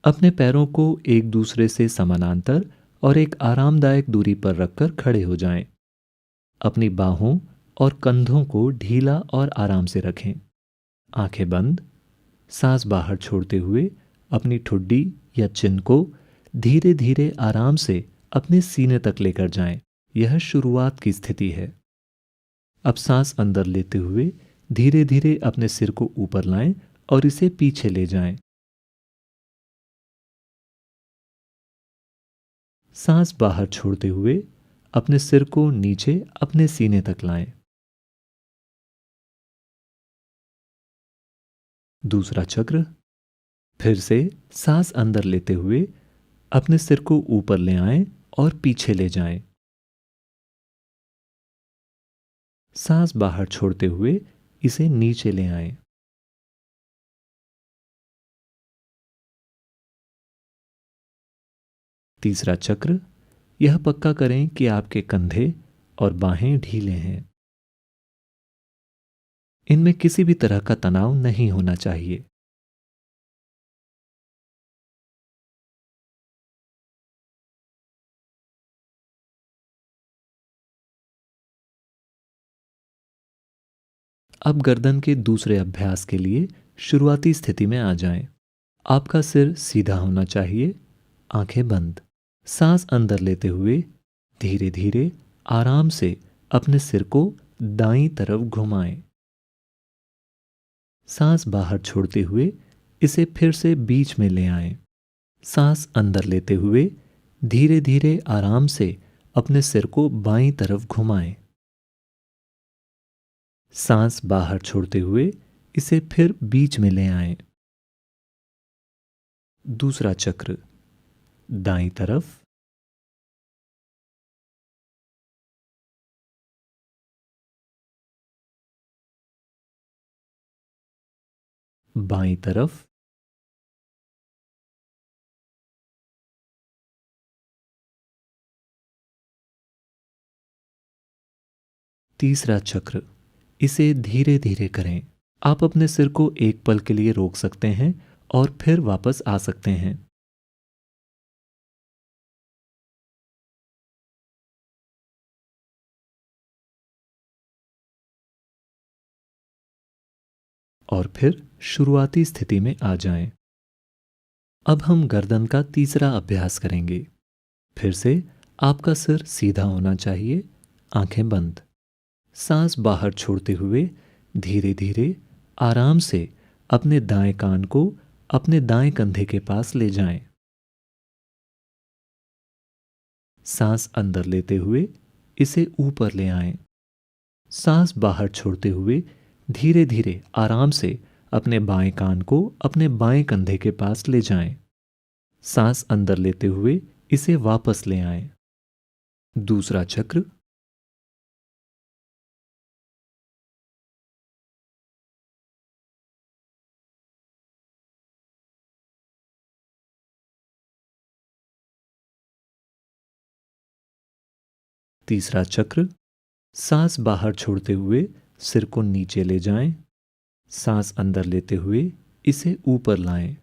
अपने पैरों को एक दूसरे से समानांतर और एक आरामदायक दूरी पर रखकर खड़े हो जाएं। अपनी बाहों और कंधों को ढीला और आराम से रखें। आंखें बंद। सांस बाहर छोड़ते हुए अपनी ठुड्डी या चिन को धीरे धीरे आराम से अपने सीने तक लेकर जाएं। यह शुरुआत की स्थिति है। अब सांस अंदर लेते हुए धीरे धीरे अपने सिर को ऊपर लाएं और इसे पीछे ले जाएं। सांस बाहर छोड़ते हुए अपने सिर को नीचे अपने सीने तक लाएं। दूसरा चक्र। फिर से सांस अंदर लेते हुए अपने सिर को ऊपर ले आएं और पीछे ले जाएं। सांस बाहर छोड़ते हुए इसे नीचे ले आएं। तीसरा चक्र। यह पक्का करें कि आपके कंधे और बाहें ढीले हैं। इनमें किसी भी तरह का तनाव नहीं होना चाहिए। अब गर्दन के दूसरे अभ्यास के लिए शुरुआती स्थिति में आ जाएं। आपका सिर सीधा होना चाहिए। आंखें बंद। सांस अंदर लेते हुए धीरे धीरे आराम से अपने सिर को दाईं तरफ घुमाएं। सांस बाहर छोड़ते हुए इसे फिर से बीच में ले आएं। सांस अंदर लेते हुए धीरे धीरे आराम से अपने सिर को बाईं तरफ घुमाएं। सांस बाहर छोड़ते हुए इसे फिर बीच में ले आएं। दूसरा चक्र। दाईं तरफ। बाईं तरफ। तीसरा चक्र। इसे धीरे धीरे करें। आप अपने सिर को एक पल के लिए रोक सकते हैं और फिर वापस आ सकते हैं। और फिर शुरुआती स्थिति में आ जाएं। अब हम गर्दन का तीसरा अभ्यास करेंगे। फिर से आपका सिर सीधा होना चाहिए। आंखें बंद। सांस बाहर छोड़ते हुए धीरे धीरे आराम से अपने दाएं कान को अपने दाएं कंधे के पास ले जाएं। सांस अंदर लेते हुए इसे ऊपर ले आएं। सांस बाहर छोड़ते हुए धीरे धीरे आराम से अपने बाएं कान को अपने बाएं कंधे के पास ले जाएं। सांस अंदर लेते हुए इसे वापस ले आएं। दूसरा चक्र। तीसरा चक्र। सांस बाहर छोड़ते हुए सिर को नीचे ले जाएं। सांस अंदर लेते हुए इसे ऊपर लाएं।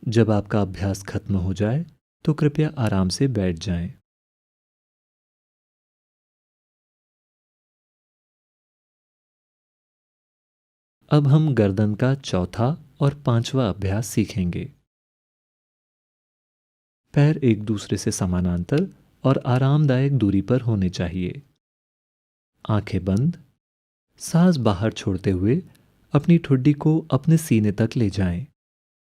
जब आपका अभ्यास खत्म हो जाए तो कृपया आराम से बैठ जाएं। अब हम गर्दन का चौथा और पांचवा अभ्यास सीखेंगे। पैर एक दूसरे से समानांतर और आरामदायक दूरी पर होने चाहिए। आंखें बंद। सांस बाहर छोड़ते हुए अपनी ठुड्डी को अपने सीने तक ले जाएं।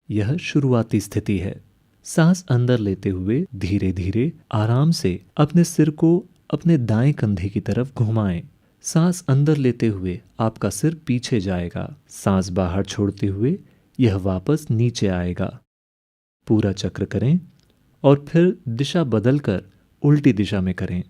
यह शुरुआती स्थिति है। सांस अंदर लेते हुए धीरे धीरे आराम से अपने सिर को अपने दाएं कंधे की तरफ घुमाएं। सांस अंदर लेते हुए आपका सिर पीछे जाएगा। सांस बाहर छोड़ते हुए यह वापस नीचे आएगा। पूरा चक्र करें और फिर दिशा बदलकर उल्टी दिशा में करें।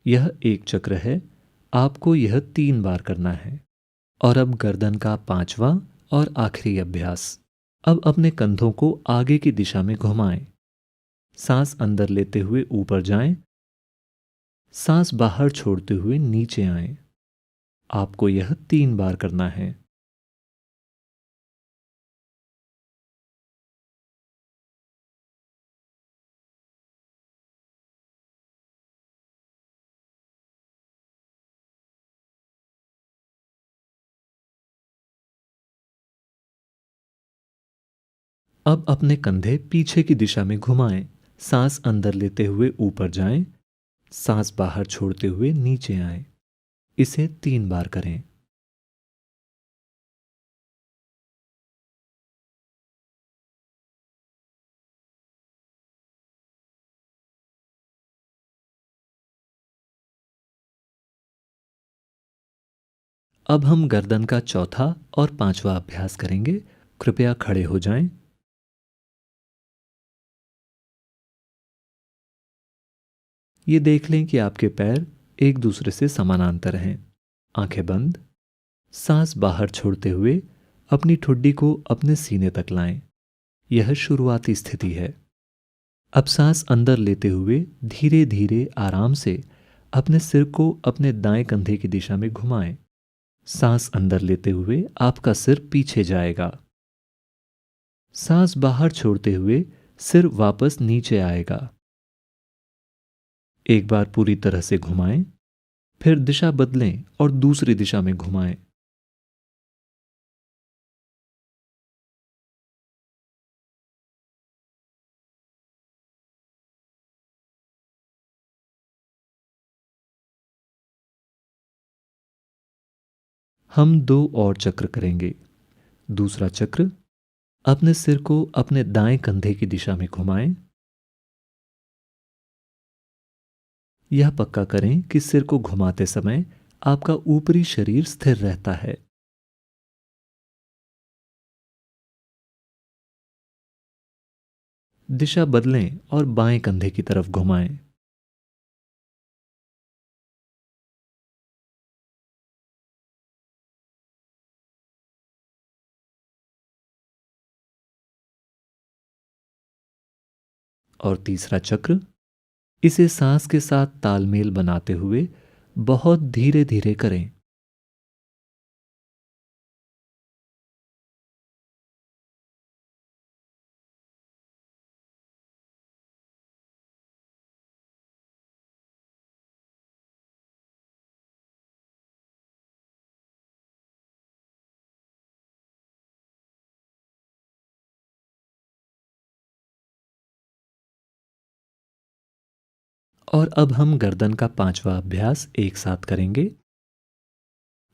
यह एक चक्र है। आपको यह 3 बार करना है। और अब गर्दन का पांचवा और आखिरी अभ्यास। अब अपने कंधों को आगे की दिशा में घुमाएं। सांस अंदर लेते हुए ऊपर जाएं। सांस बाहर छोड़ते हुए नीचे आएं। आपको यह 3 बार करना है। अब अपने कंधे पीछे की दिशा में घुमाएं। सांस अंदर लेते हुए ऊपर जाएं। सांस बाहर छोड़ते हुए नीचे आएं। इसे 3 बार करें। अब हम गर्दन का चौथा और पांचवा अभ्यास करेंगे। कृपया खड़े हो जाएं। ये देख लें कि आपके पैर एक दूसरे से समानांतर हैं। आंखें बंद। सांस बाहर छोड़ते हुए अपनी ठुड्डी को अपने सीने तक लाएं। यह शुरुआती स्थिति है। अब सांस अंदर लेते हुए धीरे धीरे आराम से अपने सिर को अपने दाएं कंधे की दिशा में घुमाएं। सांस अंदर लेते हुए आपका सिर पीछे जाएगा। सांस बाहर छोड़ते हुए सिर वापस नीचे आएगा। एक बार पूरी तरह से घुमाएं, फिर दिशा बदलें और दूसरी दिशा में घुमाएं। हम 2 और चक्र करेंगे। दूसरा चक्र, अपने सिर को अपने दाएं कंधे की दिशा में घुमाएं। यह पक्का करें कि सिर को घुमाते समय आपका ऊपरी शरीर स्थिर रहता है। दिशा बदलें और बाएं कंधे की तरफ घुमाएं। और तीसरा चक्र, इसे सांस के साथ तालमेल बनाते हुए बहुत धीरे धीरे करें। और अब हम गर्दन का पांचवा अभ्यास एक साथ करेंगे।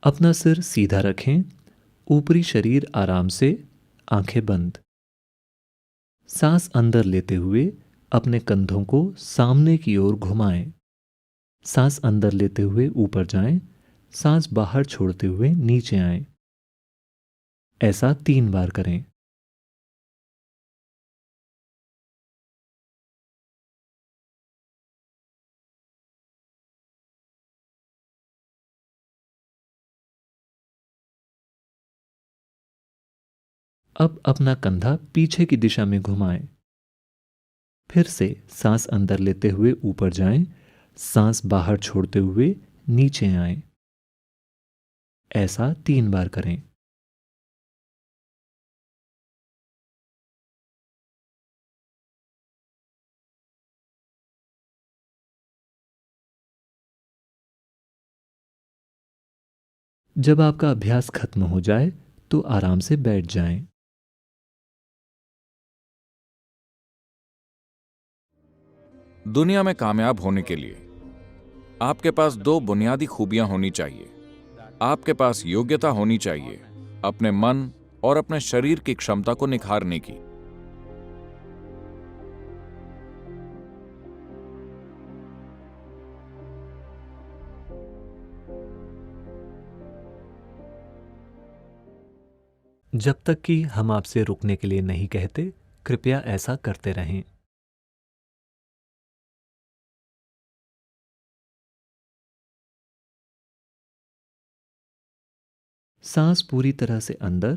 अपना सिर सीधा रखें, ऊपरी शरीर आराम से, आंखें बंद। सांस अंदर लेते हुए अपने कंधों को सामने की ओर घुमाएं। सांस अंदर लेते हुए ऊपर जाएं। सांस बाहर छोड़ते हुए नीचे आएं। ऐसा 3 बार करें। अब अपना कंधा पीछे की दिशा में घुमाएं। फिर से सांस अंदर लेते हुए ऊपर जाएं। सांस बाहर छोड़ते हुए नीचे आएं। ऐसा 3 बार करें। जब आपका अभ्यास खत्म हो जाए तो आराम से बैठ जाएं। दुनिया में कामयाब होने के लिए आपके पास दो बुनियादी खूबियां होनी चाहिए। आपके पास योग्यता होनी चाहिए अपने मन और अपने शरीर की क्षमता को निखारने की। जब तक कि हम आपसे रुकने के लिए नहीं कहते, कृपया ऐसा करते रहें। सांस पूरी तरह से अंदर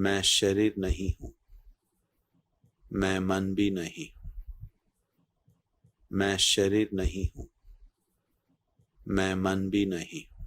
मैं शरीर नहीं हूं, मैं मन भी नहीं हूं। मैं शरीर नहीं हूं, मैं मन भी नहीं हूं।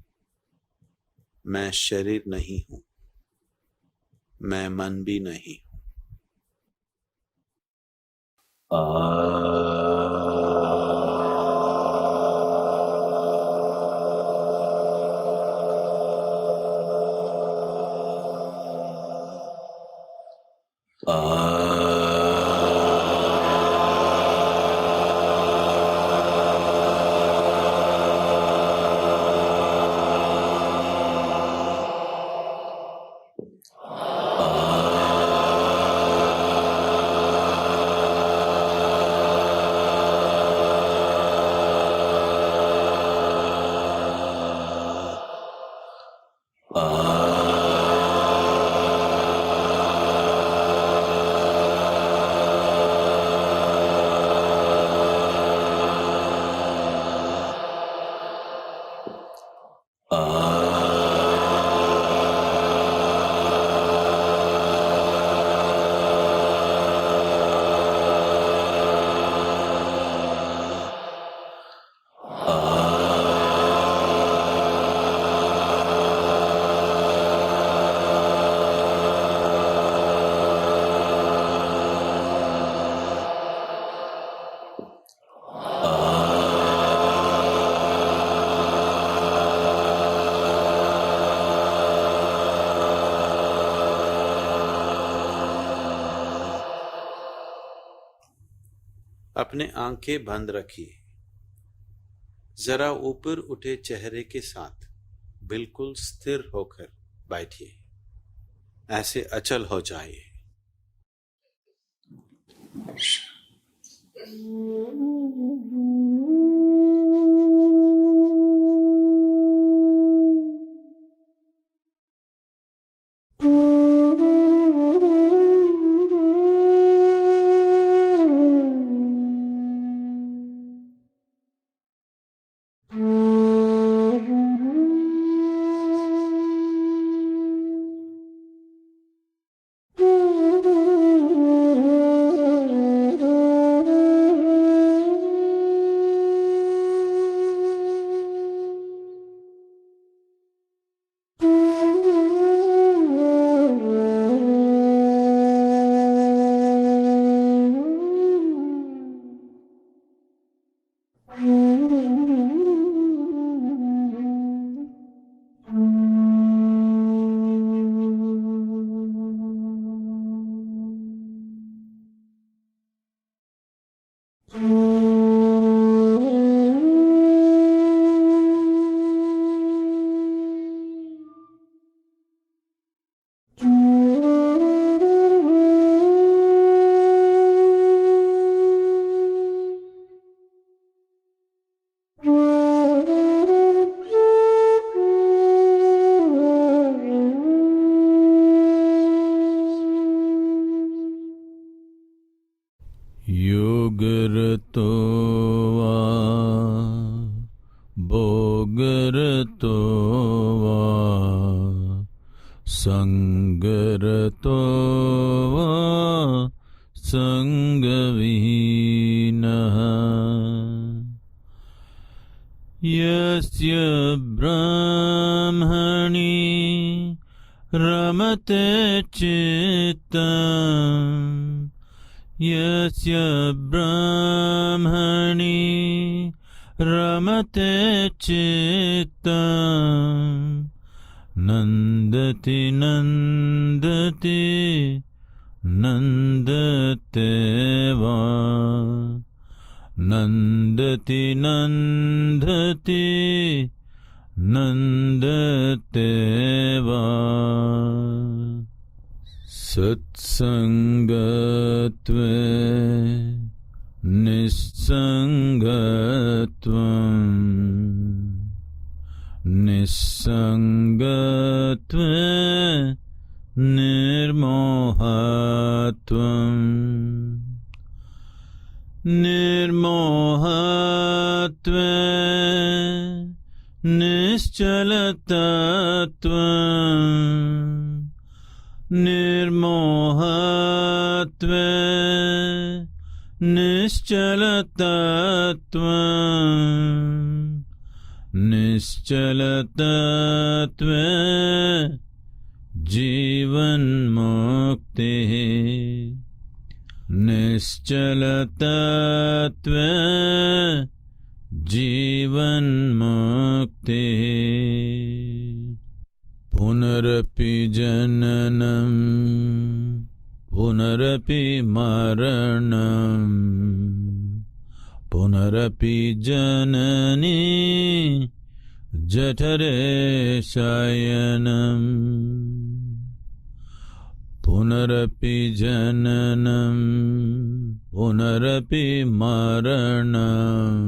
मैं शरीर नहीं हूं, मैं मन भी नहीं हूं। अपने आंखें बंद रखिए। जरा ऊपर उठे चेहरे के साथ बिल्कुल स्थिर होकर बैठिए, ऐसे अचल हो जाइए। योगरतो वा भोगरतो वा संगरतो वा संगविहीनः यस्य ब्रह्मणि रमते चित्तम् यस्य ब्रह्मणि रमते चित्तम् नन्दति नन्दति नन्दते वा नन्दति नन्दति नन्दते वा सत्संगत्वे निस्संगत्वम् निस्संगत्वे निर्मोहत्वम् निर्मोहत्वे निश्चलतत्वम् निर्मोहत्वे निश्चलतत्वम् निश्चलतत्वे जीवन्मुक्तिः निश्चलतत्वे जीवन्मुक्तिः पुनरपि जननं पुनरपि मरणं पुनरपि जननी जठरे शयनम् पुनरपि जननं पुनरपि मरणं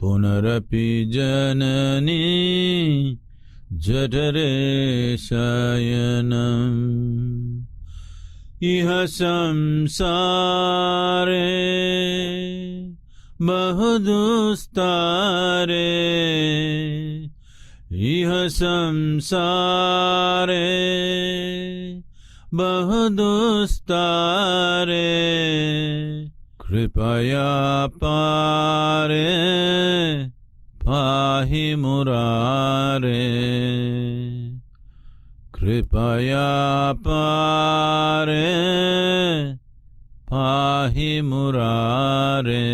पुनरपि जननी जठरे शयनम् इह संसारे बहुदुस्तारे इह संसारे बहुदुस्तारे कृपया पारे पाहि मुरारे कृपया पारे पाहि मुरारे।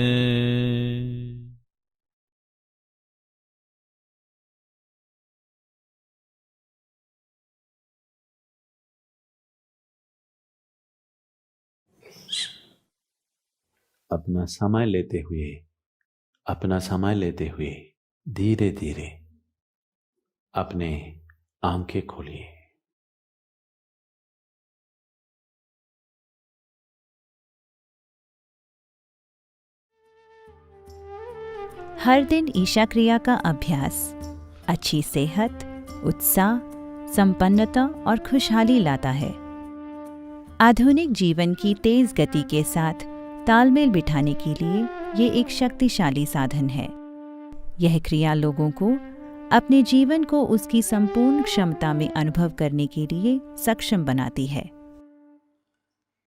अपना समय लेते हुए धीरे धीरे अपने आंखें खोलिए। हर दिन ईशा क्रिया का अभ्यास अच्छी सेहत, उत्साह, संपन्नता और खुशहाली लाता है। आधुनिक जीवन की तेज गति के साथ तालमेल बिठाने के लिए ये एक शक्तिशाली साधन है। यह क्रिया लोगों को अपने जीवन को उसकी संपूर्ण क्षमता में अनुभव करने के लिए सक्षम बनाती है।